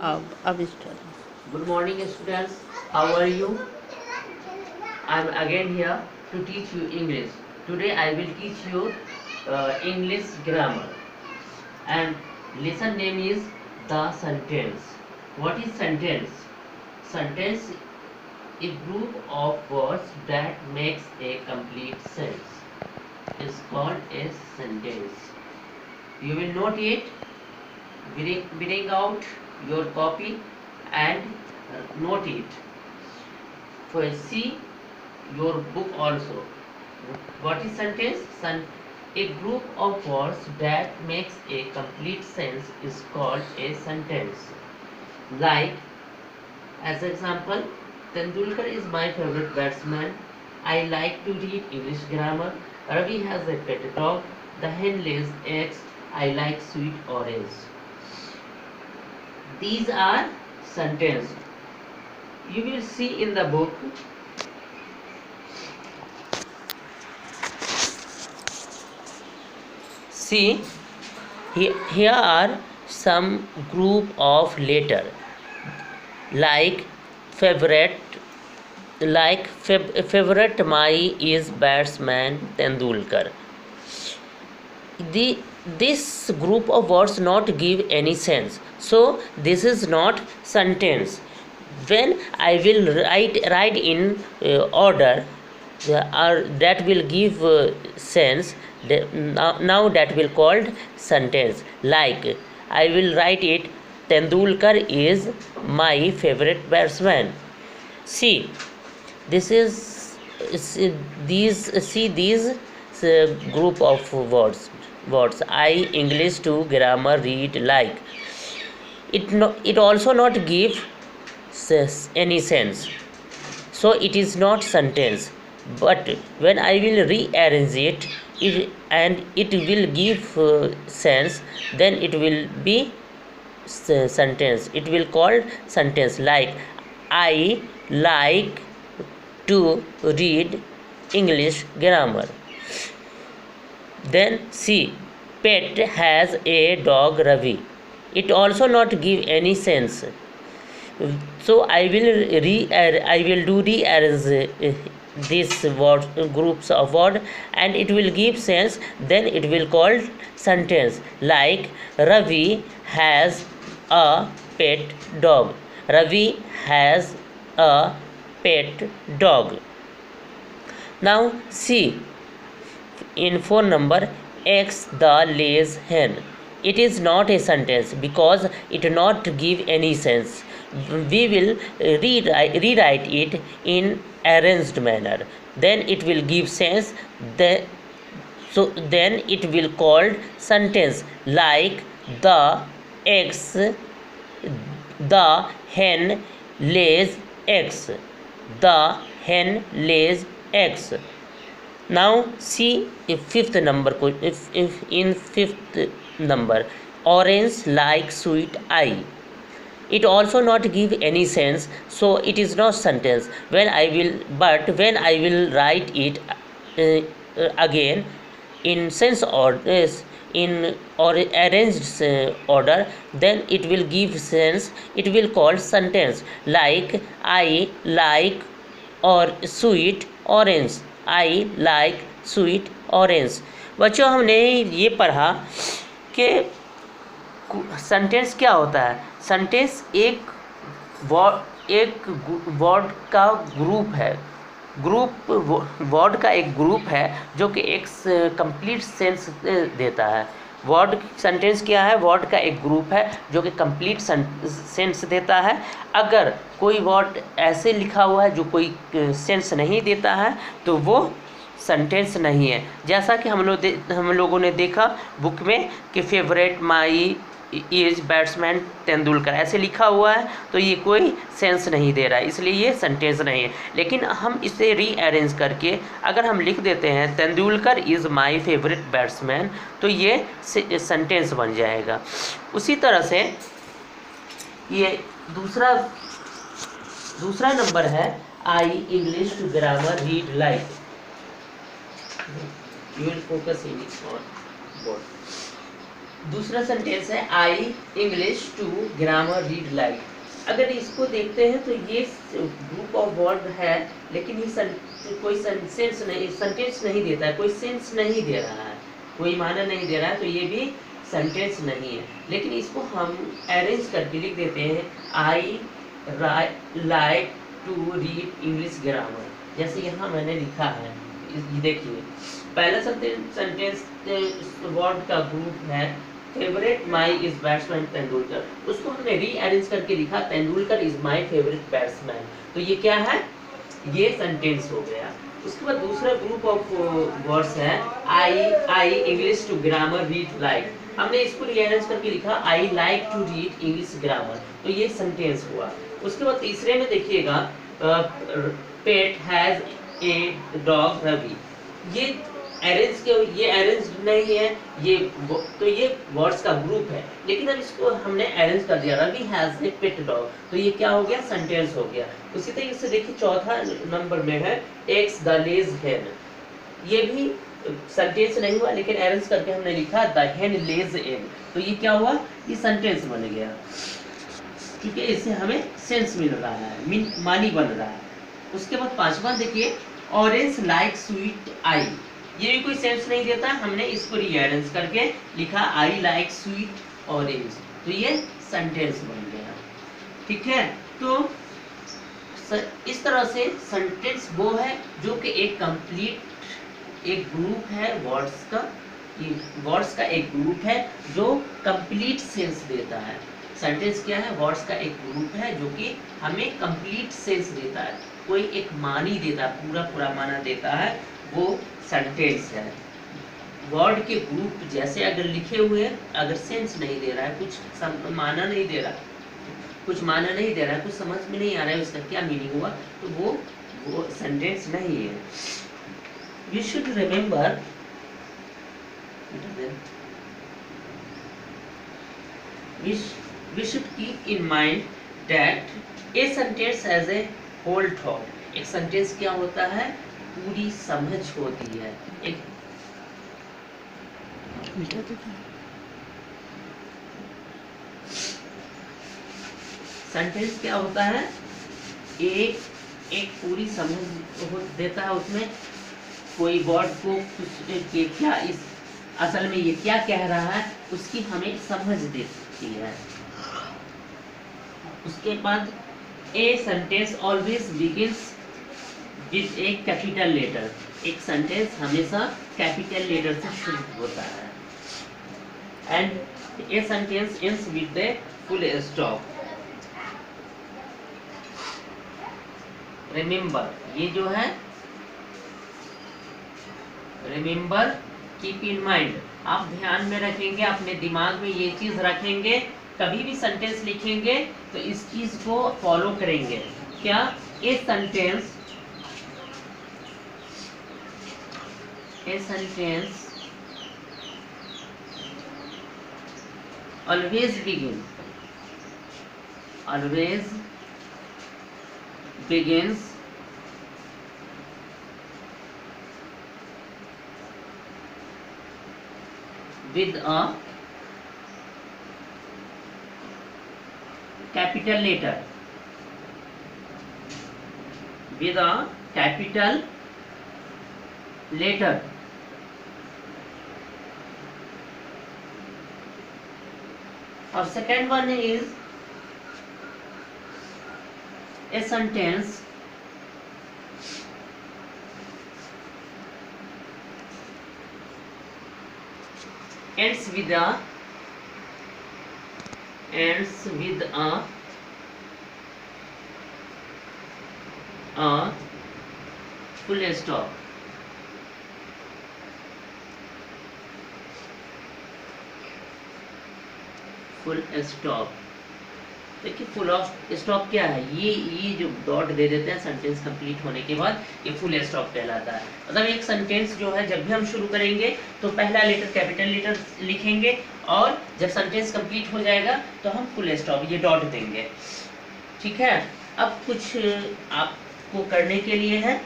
अब start. Good morning, students. How are you? I'm again here to teach you English. Today I will teach you English grammar. And lesson name is the sentence. What is sentence? Sentence is a group of words that makes a complete sense. Is called a sentence. You will note it. Bring out your copy and note it. For see your book also. What is sentence? A group of words that makes a complete sense is called a sentence. Like, as example, Tendulkar is my favorite batsman. I like to read English grammar. Ravi has a pet dog. The hen lays eggs. I like sweet orange. These are sentences. You will see in the book. See, here are some group of letter like favorite, favorite my is batsman Tendulkar. This group of words not give any sense, so this is not sentence. When I will write in order, that will give sense. Now that will called sentence. Like, I will write it, Tendulkar is my favorite batsman. See, this is these group of words. I English to grammar read like. It also not give any sense, so it is not sentence. But when I will rearrange it, and it will give sense, then it will be sentence. It will called sentence. Like, I like to read English grammar. Then see, pet has a dog Ravi. It also not give any sense. So I will do rearrange these word groups of word, and it will give sense. Then it will called sentence. Like, Ravi has a pet dog. Ravi has a pet dog. Now see, in phone number, X the lays hen. It is not a sentence because it not give any sense. We will rewrite it in arranged manner. Then it will give sense. Then it will called sentence. Like, the eggs, the hen lays eggs. The hen lays eggs. Now see if fifth number, if in fifth number, orange like sweet eye. It also not give any sense, so it is not sentence. When I will write it again in sense order, in or arranged order, then it will give sense. It will call sentence. Like, I like or sweet orange. I like sweet orange. बच्चों, हमने ये पढ़ा कि sentence क्या होता है. Sentence एक word का ग्रुप है. वर्ड का एक ग्रुप है जो कि एक कंप्लीट सेंस देता है. वर्ड सेंटेंस क्या है? वर्ड का एक ग्रुप है जो कि कंप्लीट सेंस देता है. अगर कोई वर्ड ऐसे लिखा हुआ है जो कोई सेंस नहीं देता है तो वो सेंटेंस नहीं है. जैसा कि हम लोगों ने देखा बुक में कि favourite my is batsman Tendulkar ऐसे लिखा हुआ है, तो ये कोई सेंस नहीं दे रहा है, इसलिए ये सेंटेंस नहीं है. लेकिन हम इसे रीअरेंज करके अगर हम लिख देते हैं Tendulkar is my favourite batsman, तो ये सेंटेंस बन जाएगा. उसी तरह से ये दूसरा नंबर है, I English to grammar read like. You will focus in on board. दूसरा सेंटेंस है I English to grammar read like. अगर इसको देखते हैं तो ये ग्रुप ऑफ वर्ड है, लेकिन ये कोई सेंटेंस नहीं देता है, कोई सेंस नहीं दे रहा है, कोई माना नहीं दे रहा है, तो ये भी सेंटेंस नहीं है। लेकिन इसको हम अरेंज करके लिख देते हैं I like to read English grammar. जैसे यहाँ मैंने लिखा है, देखिए पहला सेंटेंस वर्ड का ग्रुप है favourite my is batsman Tendulkar, उसको हमने रीअरेंज करके लिखा Tendulkar is my favourite batsman. तो ये क्या है, ये सेंटेंस हो गया। उसके बाद दूसरा ग्रुप ऑफ वर्ड्स है I English to grammar read like, हमने इसको रीअरेंज करके लिखा I like to read English grammar, तो ये सेंटेंस हुआ। उसके बाद तीसरे में देखिएगा pet has a dog Ravi, ये अरेंज नहीं है, ये वर्ड्स का ग्रुप है, लेकिन अब इसको हमने अरेंज कर दिया, Ravi has a pet dog, तो ये क्या हो गया, सेंटेंस हो गया। उसी तरीके से देखिए चौथा नंबर में है एक्स द लेज हेन, ये भी सेंटेंस नहीं हुआ, लेकिन अरेंज करके हमने लिखा द हेन लेज एग, तो ये क्या हुआ, ये सेंटेंस बन गया, क्योंकि इससे हमें सेंस मिल रहा है, मानी बन रहा है। उसके बाद पांचवा देखिए ऑरेंज लाइक स्वीट आई, ये भी कोई सेंस नहीं देता, हमने इसको रीअरेंज करके लिखा आई लाइक स्वीट ऑरेंज, तो ये सेंटेंस बन गया। ठीक है, तो इस तरह से सेंटेंस वो है जो कि एक कंप्लीट एक ग्रुप है वर्ड्स का, वर्ड्स का एक ग्रुप है जो कंप्लीट सेंस देता है। सेंटेंस क्या है, वर्ड्स का एक ग्रुप है जो कि हमें कंप्लीट सेंस देता है, कोई एक मानी देता है, पूरा पूरा माना देता है, वो सेंटेंस है। वर्ड के ग्रुप जैसे अगर लिखे हुए अगर सेंस नहीं दे रहा है, कुछ माना नहीं दे रहा, कुछ माना नहीं दे रहा है, कुछ समझ में नहीं आ रहा है उसका क्या मीनिंग हुआ, तो वो सेंटेंस नहीं है। We should remember we should keep in mind that a sentence as a whole thought, एक सेंटेंस क्या होता है, पूरी समझ होती है। एक सेंटेंस क्या होता है, एक पूरी समझ देता है, उसमें कोई वर्ड को क्या इस असल में ये क्या कह रहा है उसकी हमें समझ देती है। उसके बाद a sentence always begins with a capital letter, एक सेंटेंस हमेशा कैपिटल लेटर से शुरू होता है, and a sentence ends with a full stop. Remember, ये जो है रिमेंबर, कीप इन माइंड, आप ध्यान में रखेंगे, अपने दिमाग में ये चीज रखेंगे, कभी भी सेंटेंस लिखेंगे तो इस चीज को फॉलो करेंगे। क्या, a sentence always begins with a capital letter, with a capital letter, और second one is a sentence ends with a full stop। Full stop, देखिए फुल स्टॉप क्या है, ये जो डॉट दे देते हैं सेंटेंस कंप्लीट होने के बाद, ये फुल स्टॉप कहलाता है। मतलब एक सेंटेंस जो है जब भी हम शुरू करेंगे तो पहला लेटर कैपिटल लेटर लिखेंगे, और जब सेंटेंस कंप्लीट हो जाएगा तो हम फुल स्टॉप ये डॉट देंगे। ठीक है, अब कुछ आपको करने के लिए है,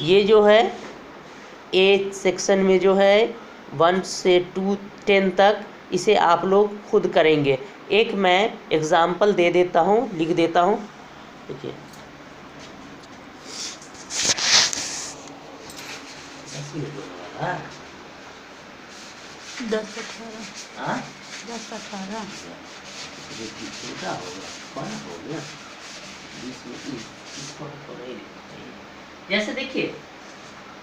ये जो है ए सेक्शन में जो है 1 से 10 तक इसे आप लोग खुद करेंगे। एक मैं एग्जाम्पल दे देता हूँ, लिख देता हूँ। देखिए 10-18 जैसे देखिए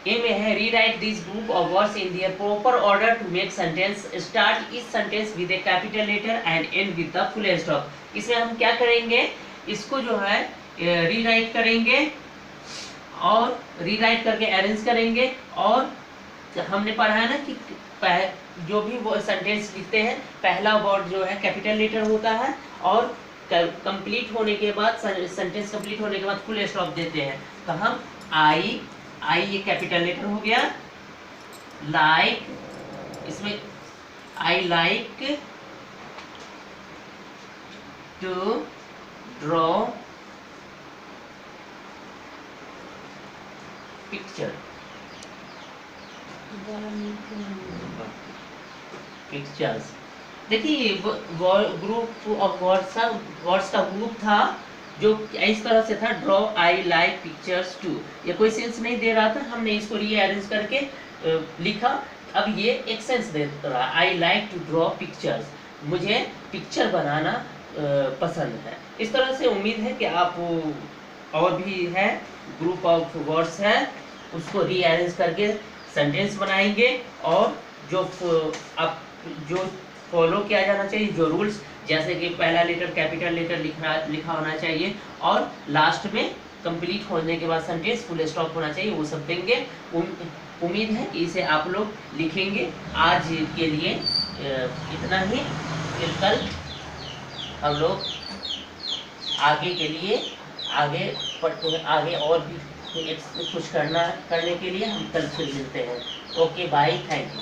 ए में है rewrite this group of words in their proper order to make sentence, start each sentence with a capital letter and end with the full stop. इसमें हम क्या करेंगे, इसको जो है रीराइट करेंगे और रीराइट करके अरेंज करेंगे। और हमने पढ़ा है ना कि जो भी वो सेंटेंस लिखते हैं पहला वर्ड जो है कैपिटल लेटर होता है और कंप्लीट होने के बाद सेंटेंस कंप्लीट होने के बाद फुल स्टॉप देते हैं। तो हम आई ये कैपिटल लेटर हो गया, लाइक इसमें I like to draw picture, pictures. देखिए ग्रुप ऑफ वर्ड्स का ग्रुप था जो इस तरह से था, draw I like pictures to. ये कोई सेंस नहीं दे रहा था, हमने इसको रीअरेंज करके लिखा। अब ये एक सेंस दे रहा है, I like to draw pictures, मुझे पिक्चर बनाना पसंद है। इस तरह से उम्मीद है कि आप और भी है ग्रुप ऑफ वर्ड्स है उसको रीअरेंज करके सेंटेंस बनाएंगे और जो फॉलो किया जाना चाहिए जो रूल्स, जैसे कि पहला लेटर कैपिटल लेटर लिखा होना चाहिए और लास्ट में कंप्लीट होने के बाद सेंटेंस फुल स्टॉप होना चाहिए, वो सब देंगे। उम्मीद है कि इसे आप लोग लिखेंगे। आज के लिए इतना ही, फिर कल हम लोग आगे के लिए आगे और भी कुछ करने के लिए हम कल फिर मिलते हैं। Okay bye, thank you.